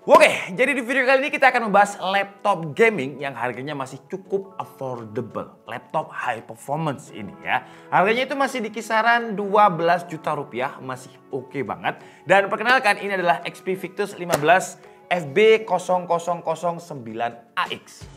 Oke, jadi di video kali ini kita akan membahas laptop gaming yang harganya masih cukup affordable. Laptop high performance ini ya. Harganya itu masih di kisaran 12 juta rupiah, masih oke banget. Dan perkenalkan, ini adalah XP Victus 15 FB0009AX.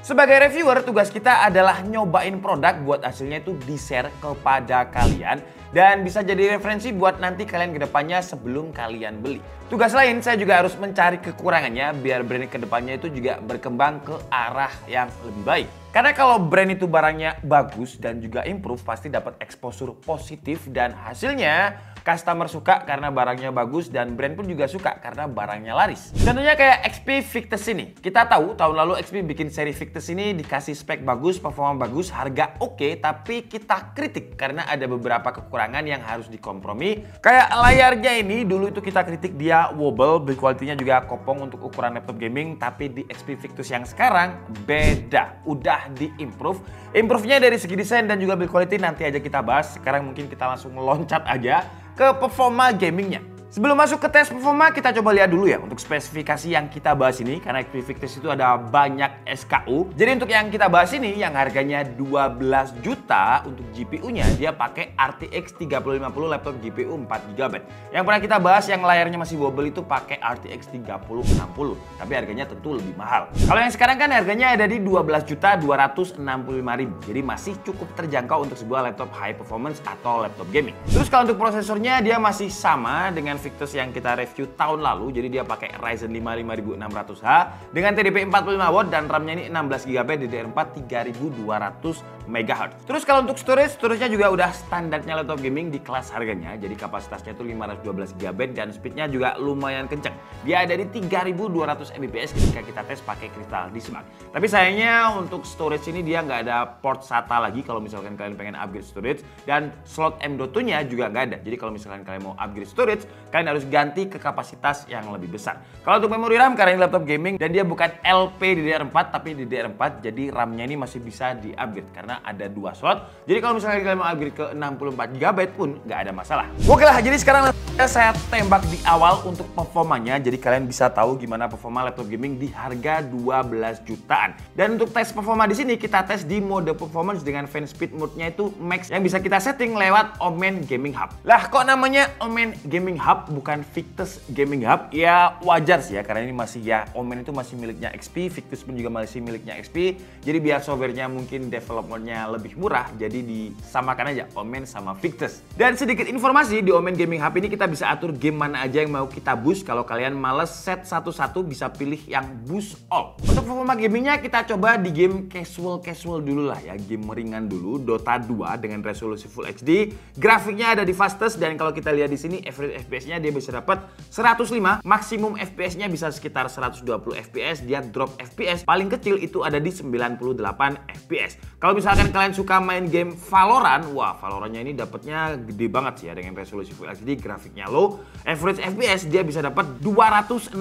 Sebagai reviewer, tugas kita adalah nyobain produk buat hasilnya itu di-share kepada kalian. Dan bisa jadi referensi buat nanti kalian ke depannya sebelum kalian beli. Tugas lain, saya juga harus mencari kekurangannya biar brand ke depannya itu juga berkembang ke arah yang lebih baik. Karena kalau brand itu barangnya bagus dan juga improve, pasti dapat exposure positif dan hasilnya customer suka karena barangnya bagus dan brand pun juga suka karena barangnya laris. Contohnya kayak XP Victus ini. Kita tahu tahun lalu XP bikin seri Victus ini dikasih spek bagus, performa bagus, harga oke, tapi kita kritik karena ada beberapa kekurangan yang harus dikompromi. Kayak layarnya ini, dulu itu kita kritik dia wobble, build quality-nya juga kopong untuk ukuran laptop gaming, tapi di XP Victus yang sekarang beda. Udah di-improve. Improve-nya dari segi desain dan juga build quality nanti aja kita bahas. Sekarang mungkin kita langsung loncat aja ke performa gamingnya. Sebelum masuk ke tes performa, kita coba lihat dulu ya untuk spesifikasi yang kita bahas ini. Karena XP Victus itu ada banyak SKU. Jadi untuk yang kita bahas ini, yang harganya 12 juta untuk GPU-nya, dia pakai RTX 3050 laptop GPU 4GB. Yang pernah kita bahas yang layarnya masih wobble itu pakai RTX 3060. Tapi harganya tentu lebih mahal. Kalau yang sekarang kan harganya ada di 12.265.000. Jadi masih cukup terjangkau untuk sebuah laptop high performance atau laptop gaming. Terus kalau untuk prosesornya, dia masih sama dengan Victus yang kita review tahun lalu. Jadi dia pakai Ryzen 5 5600H dengan TDP 45W dan RAM-nya ini 16GB DDR4 3200 MHz. Terus kalau untuk storage-nya juga udah standarnya laptop gaming di kelas harganya. Jadi kapasitasnya itu 512GB dan speednya juga lumayan kenceng. Dia ada di 3200 Mbps ketika kita tes pakai Crystal Disk Mark. Tapi sayangnya untuk storage ini dia nggak ada port SATA lagi kalau misalkan kalian pengen upgrade storage, dan slot M.2-nya juga nggak ada. Jadi kalau misalkan kalian mau upgrade storage, kalian harus ganti ke kapasitas yang lebih besar. Kalau untuk memori RAM, karena ini laptop gaming dan dia bukan LP DDR4 tapi DDR4, jadi RAM-nya ini masih bisa di-upgrade karena ada 2 slot. Jadi kalau misalnya kalian mau upgrade ke 64GB pun nggak ada masalah. Oke lah, jadi sekarang saya tembak di awal untuk performanya. Jadi kalian bisa tahu gimana performa laptop gaming di harga 12 jutaan. Dan untuk tes performa di sini kita tes di mode performance dengan fan speed mode-nya itu max yang bisa kita setting lewat Omen Gaming Hub. Lah kok namanya Omen Gaming Hub bukan Victus Gaming Hub? Ya wajar sih ya, karena ini masih ya Omen itu masih miliknya XP, Victus pun juga masih miliknya XP. Jadi biar softwarenya mungkin developmentnya lebih murah, jadi disamakan aja Omen sama Victus. Dan sedikit informasi, di Omen Gaming Hub ini kita bisa atur game mana aja yang mau kita boost. Kalau kalian males set satu-satu, bisa pilih yang boost all. Untuk performa gamingnya kita coba di game casual dulu lah ya, game ringan dulu, Dota 2 dengan resolusi Full HD. Grafiknya ada di fastest dan kalau kita lihat di sini average FPS-nya dia bisa dapat 105, maksimum FPS-nya bisa sekitar 120 FPS, dia drop FPS paling kecil itu ada di 98 FPS. Kalau misalkan kalian suka main game Valorant, wah Valorant-nya ini dapatnya gede banget sih ya dengan resolusi Full HD, grafiknya low, average FPS dia bisa dapat 265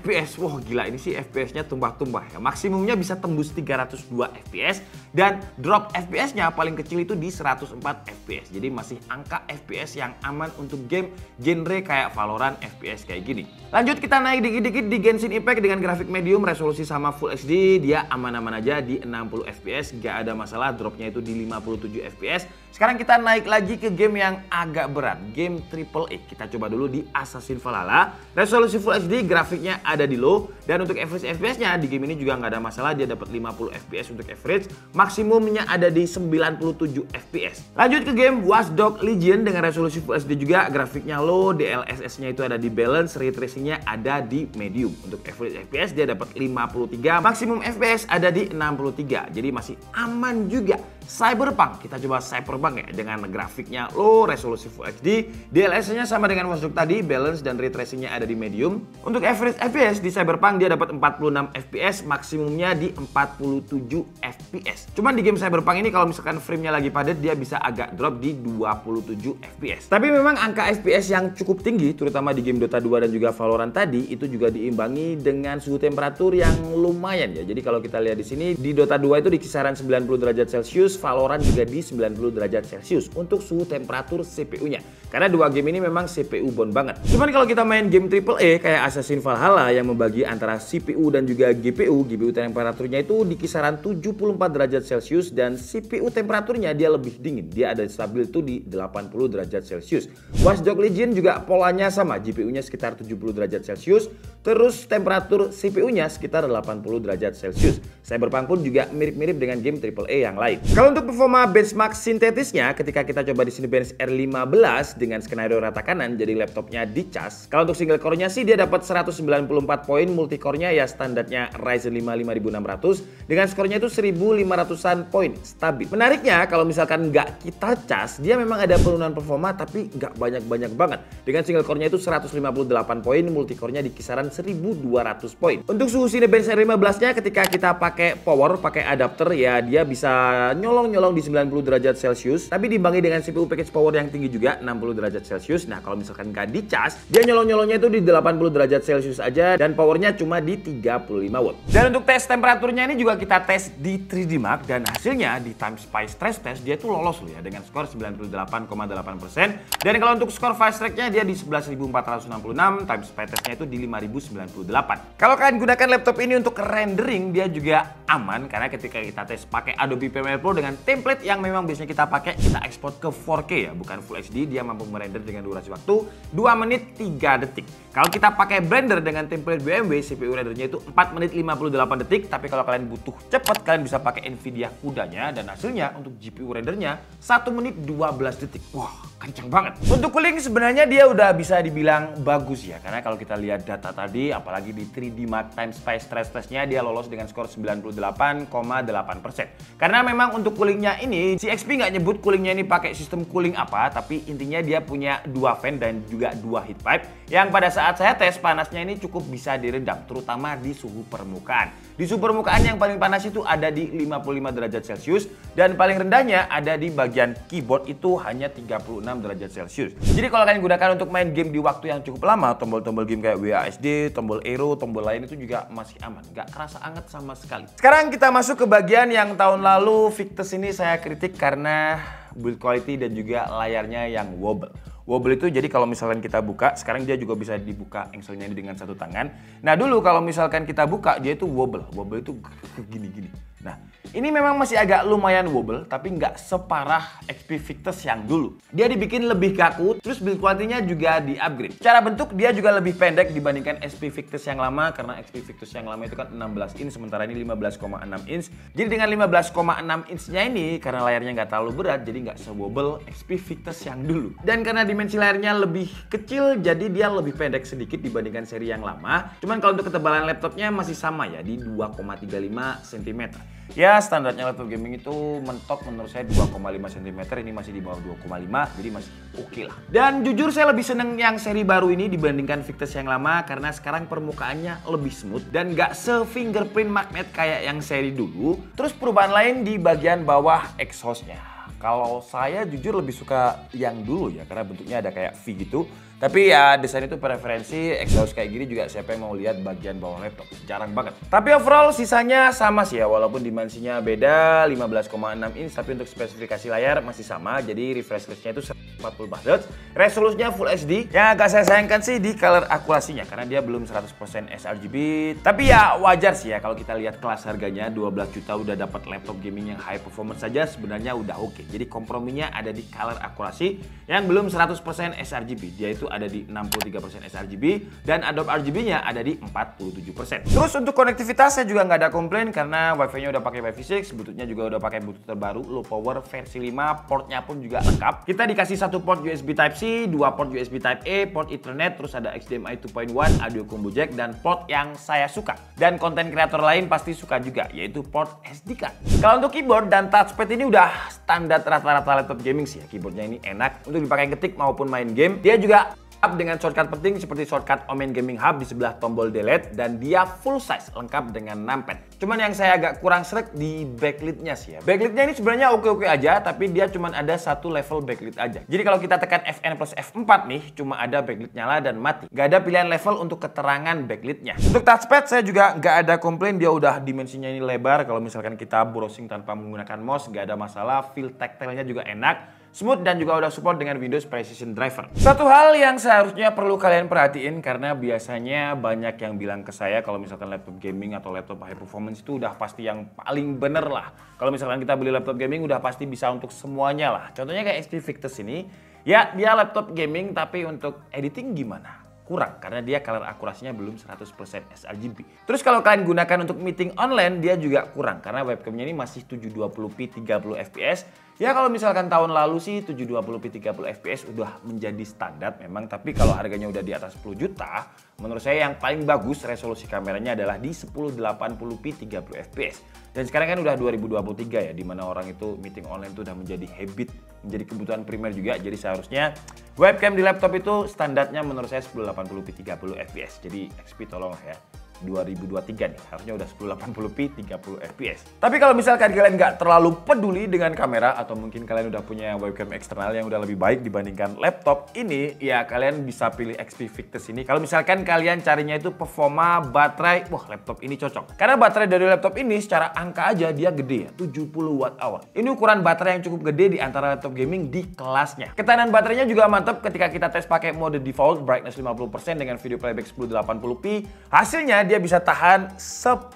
FPS. Wah gila, ini sih FPS-nya tumbah-tumbah ya. Maksimumnya bisa tembus 302 FPS dan drop FPS-nya paling kecil itu di 104 FPS. Jadi masih angka FPS yang aman untuk game genre kayak Valorant FPS kayak gini. Lanjut kita naik dikit-dikit di Genshin Impact dengan grafik medium, resolusi sama Full HD, dia aman-aman aja di 60 FPS, gak ada masalah, dropnya itu di 57 FPS. Sekarang kita naik lagi ke game yang agak berat, game AAA. Kita coba dulu di Assassin's Valhalla. Resolusi Full HD, grafiknya ada di low, dan untuk average FPS-nya di game ini juga nggak ada masalah, dia dapat 50 FPS untuk average, maksimumnya ada di 97 FPS. Lanjut ke game Watch Dogs Legion dengan resolusi Full HD juga, grafiknya low, DLSS-nya itu ada di balance, ray tracing-nya ada di medium. Untuk average FPS dia dapat 53, maksimum FPS ada di 63, jadi masih aman juga. Cyberpunk, kita coba Cyberpunk ya dengan grafiknya low, resolusi Full HD, DLSS-nya sama dengan Watch Dogs tadi, balance dan ray tracing-nya ada di medium. Untuk average FPS di Cyberpunk dia dapat 46 FPS, maksimumnya di 47 FPS. Cuman di game Cyberpunk ini kalau misalkan frame-nya lagi padat dia bisa agak drop di 27 FPS. Tapi memang angka FPS yang cukup tinggi terutama di game Dota 2 dan juga Valorant tadi itu juga diimbangi dengan suhu temperatur yang lumayan ya. Jadi kalau kita lihat di sini di Dota 2 itu di kisaran 90 derajat Celcius, Celcius, Valorant juga di 90 derajat Celcius untuk suhu temperatur CPU-nya. Karena dua game ini memang CPU bound banget. Cuman kalau kita main game AAA kayak Assassin's Valhalla yang membagi antara CPU dan juga GPU temperaturnya itu di kisaran 74 derajat Celcius dan CPU temperaturnya dia lebih dingin. Dia ada stabil tuh di 80 derajat Celcius. Watch Dogs Legion juga polanya sama, GPU-nya sekitar 70 derajat Celcius, terus temperatur CPU-nya sekitar 80 derajat Celcius. Cyberpunk pun juga mirip-mirip dengan game AAA yang lain. Kalau untuk performa benchmark sintetisnya, ketika kita coba di sini bench R15 dengan skenario rata kanan, jadi laptopnya dicas. Kalau untuk single core-nya sih dia dapat 194 poin, multi core-nya ya standarnya Ryzen 5 5600 dengan skornya itu 1500-an poin, stabil. Menariknya kalau misalkan nggak kita cas, dia memang ada penurunan performa tapi nggak banyak-banyak banget. Dengan single core-nya itu 158 poin, multi core-nya di kisaran 1200 poin. Untuk suhu Cinebench R15-nya ketika kita pakai power, pakai adapter ya dia bisa nyolong-nyolong di 90 derajat Celcius, tapi diimbangi dengan CPU package power yang tinggi juga 60 derajat Celcius. Nah, kalau misalkan nggak dicas, dia nyolong-nyolongnya itu di 80 derajat Celcius aja dan powernya cuma di 35 watt. Dan untuk tes temperaturnya ini juga kita tes di 3D Mark dan hasilnya di Timespy stress test dia tuh lolos loh ya dengan skor 98,8%. Dan kalau untuk skor fast track-nya dia di 11.466, Timespy testnya itu di 5.098. Kalau kalian gunakan laptop ini untuk rendering dia juga aman karena ketika kita tes pakai Adobe Premiere Pro dengan template yang memang biasanya kita pakai, kita ekspor ke 4K ya, bukan Full HD, dia mampu merender dengan durasi waktu 2 menit 3 detik. Kalau kita pakai Blender dengan template BMW, CPU rendernya itu 4 menit 58 detik, tapi kalau kalian butuh cepat, kalian bisa pakai Nvidia CUDA-nya dan hasilnya untuk GPU rendernya 1 menit 12 detik. Wah, kencang banget. Untuk cooling sebenarnya dia udah bisa dibilang bagus ya, karena kalau kita lihat data tadi, apalagi di 3D Mark Timespy stress testnya dia lolos dengan skor 98,8%. Karena memang untuk coolingnya ini, si XP nggak nyebut coolingnya ini pakai sistem cooling apa, tapi intinya dia punya 2 fan dan juga 2 heat pipe yang pada saat saya tes panasnya ini cukup bisa diredam, terutama di suhu permukaan. Di suhu permukaan yang paling panas itu ada di 55 derajat Celcius dan paling rendahnya ada di bagian keyboard itu hanya 36 derajat Celcius. Jadi kalau kalian gunakan untuk main game di waktu yang cukup lama, tombol-tombol game kayak WASD, tombol arrow, tombol lain itu juga masih aman, nggak kerasa anget sama sekali. Sekarang kita masuk ke bagian yang tahun lalu Victus ini saya kritik karena build quality dan juga layarnya yang wobble. Wobble itu jadi kalau misalkan kita buka, sekarang dia juga bisa dibuka engselnya ini dengan satu tangan. Nah dulu kalau misalkan kita buka dia itu wobble. Wobble itu gini-gini. Nah ini memang masih agak lumayan wobble tapi nggak separah XP Victus yang dulu. Dia dibikin lebih kaku, terus build quality-nya juga di-upgrade. Secara bentuk dia juga lebih pendek dibandingkan XP Victus yang lama karena XP Victus yang lama itu kan 16 inch sementara ini 15,6 inch. Jadi dengan 15,6 inch-nya ini karena layarnya nggak terlalu berat jadi nggak se-wobble XP Victus yang dulu. Dan karena dimensi layarnya lebih kecil jadi dia lebih pendek sedikit dibandingkan seri yang lama. Cuman kalau untuk ketebalan laptopnya masih sama ya di 2,35 cm. Ya standarnya laptop gaming itu mentok menurut saya 2,5 cm, ini masih di bawah 2,5 jadi masih oke lah. Dan jujur saya lebih seneng yang seri baru ini dibandingkan Victus yang lama karena sekarang permukaannya lebih smooth dan gak se-fingerprint magnet kayak yang seri dulu. Terus perubahan lain di bagian bawah exhaustnya. Kalau saya jujur lebih suka yang dulu ya karena bentuknya ada kayak V gitu. Tapi ya desain itu preferensi, exhaust kayak gini juga siapa yang mau lihat bagian bawah laptop, jarang banget. Tapi overall sisanya sama sih ya, walaupun dimensinya beda 15,6 inch tapi untuk spesifikasi layar masih sama. Jadi refresh rate-nya itu 144 Hz, resolusinya Full HD. Yang agak saya sayangkan sih di color akurasinya karena dia belum 100% sRGB. Tapi ya wajar sih ya kalau kita lihat kelas harganya 12 juta udah dapat laptop gaming yang high performance saja sebenarnya udah oke. Jadi komprominya ada di color akurasi yang belum 100% sRGB. Dia itu ada di 63% sRGB dan Adobe RGB-nya ada di 47%. Terus untuk konektivitas saya juga nggak ada komplain karena Wi-Fi-nya udah pakai Wi-Fi 6, Bluetooth-nya juga udah pakai Bluetooth terbaru, low power versi 5, portnya pun juga lengkap. Kita dikasih satu port USB Type-C, 2 port USB Type-A, port Ethernet, terus ada HDMI 2.1, audio combo jack dan port yang saya suka. Dan konten kreator lain pasti suka juga, yaitu port SD card. Kalau untuk keyboard dan touchpad ini udah standar rata-rata laptop gaming sih ya. Keyboardnya ini enak untuk dipakai ketik maupun main game. Dia juga Dengan shortcut penting seperti shortcut Omen Gaming Hub di sebelah tombol delete, dan dia full size lengkap dengan numpad. Cuman yang saya agak kurang srek di backlit-nya sih ya. Backlit-nya ini sebenarnya oke-oke aja, tapi dia cuman ada satu level backlit aja. Jadi kalau kita tekan Fn plus F4 nih, cuma ada backlit nyala dan mati. Gak ada pilihan level untuk keterangan backlit-nya. Untuk touchpad saya juga gak ada komplain, dia udah dimensinya ini lebar. Kalau misalkan kita browsing tanpa menggunakan mouse, gak ada masalah. Feel tactile-nya juga enak, smooth, dan juga udah support dengan Windows Precision Driver. Satu hal yang seharusnya perlu kalian perhatiin, karena biasanya banyak yang bilang ke saya kalau misalkan laptop gaming atau laptop high performance itu udah pasti yang paling bener lah. Kalau misalkan kita beli laptop gaming udah pasti bisa untuk semuanya lah. Contohnya kayak XP Victus ini, ya dia laptop gaming tapi untuk editing gimana? Kurang, karena dia color akurasinya belum 100% sRGB. Terus kalau kalian gunakan untuk meeting online, dia juga kurang karena webcamnya ini masih 720p 30 fps. Ya kalau misalkan tahun lalu sih 720p 30 fps udah menjadi standar memang, tapi kalau harganya udah di atas 10 juta, menurut saya yang paling bagus resolusi kameranya adalah di 1080p 30 fps. Dan sekarang kan udah 2023 ya, dimana orang itu meeting online itu udah menjadi habit, menjadi kebutuhan primer juga. Jadi seharusnya webcam di laptop itu standarnya menurut saya 1080p 30 fps. Jadi XP tolonglah ya. 2023 nih, harusnya udah 1080p 30 fps. Tapi kalau misalkan kalian nggak terlalu peduli dengan kamera, atau mungkin kalian udah punya webcam eksternal yang udah lebih baik dibandingkan laptop ini, ya kalian bisa pilih XP Victus ini. Kalau misalkan kalian carinya itu performa baterai, wah laptop ini cocok. Karena baterai dari laptop ini secara angka aja dia gede ya, 70 watt hour. Ini ukuran baterai yang cukup gede di antara laptop gaming di kelasnya. Ketahanan baterainya juga mantap ketika kita tes pakai mode default brightness 50% dengan video playback 1080p. Hasilnya dia bisa tahan 10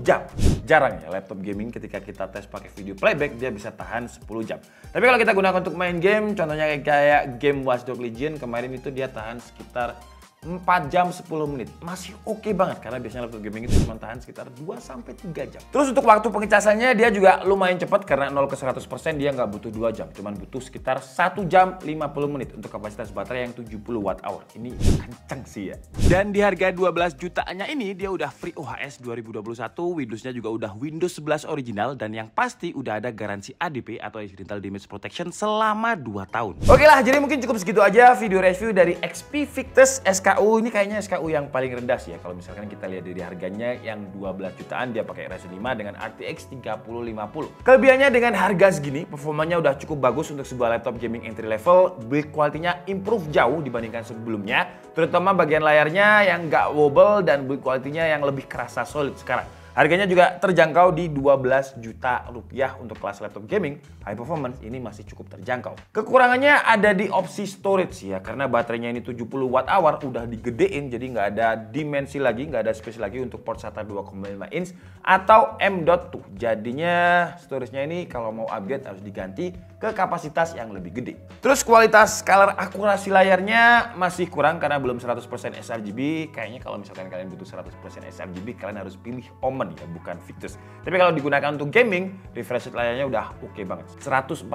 jam. Jarang ya laptop gaming ketika kita tes pakai video playback dia bisa tahan 10 jam. Tapi kalau kita gunakan untuk main game, contohnya kayak game Watch Dogs Legion kemarin itu dia tahan sekitar 4 jam 10 menit. Masih oke banget karena biasanya laptop gaming itu cuma tahan sekitar 2-3 jam. Terus untuk waktu pengecasannya dia juga lumayan cepat karena 0 ke 100% dia nggak butuh 2 jam. Cuman butuh sekitar 1 jam 50 menit untuk kapasitas baterai yang 70 watt hour. Ini kenceng sih ya. Dan di harga 12 jutaannya ini dia udah free OHS 2021, Windowsnya juga udah Windows 11 original, dan yang pasti udah ada garansi ADP atau Accidental Damage Protection selama 2 tahun. Oke lah, jadi mungkin cukup segitu aja video review dari XP Victus SKU. Ini kayaknya SKU yang paling rendah sih ya. Kalau misalkan kita lihat dari harganya yang 12 jutaan, dia pakai Ryzen 5 dengan RTX 3050. Kelebihannya dengan harga segini, performanya udah cukup bagus untuk sebuah laptop gaming entry level. Build quality-nya improve jauh dibandingkan sebelumnya, terutama bagian layarnya yang nggak wobble dan build quality-nya yang lebih kerasa solid sekarang. Harganya juga terjangkau di 12 juta rupiah untuk kelas laptop gaming high performance, ini masih cukup terjangkau. Kekurangannya ada di opsi storage ya, karena baterainya ini 70 watt hour udah digedein, jadi nggak ada dimensi lagi, nggak ada space lagi untuk port SATA 2,5 inch atau M.2. Jadinya storage-nya ini kalau mau upgrade harus diganti ke kapasitas yang lebih gede. Terus kualitas color akurasi layarnya masih kurang karena belum 100% sRGB. Kayaknya kalau misalkan kalian butuh 100% sRGB, kalian harus pilih Omen ya, bukan Victus. Tapi kalau digunakan untuk gaming, refresh rate layarnya udah oke banget. 144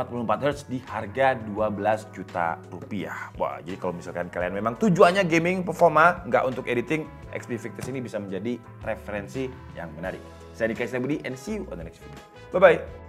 Hz di harga 12 juta rupiah. Wah, jadi kalau misalkan kalian memang tujuannya gaming performa, nggak untuk editing, XP Victus ini bisa menjadi referensi yang menarik. Saya Dika Budi and see you on the next video. Bye-bye.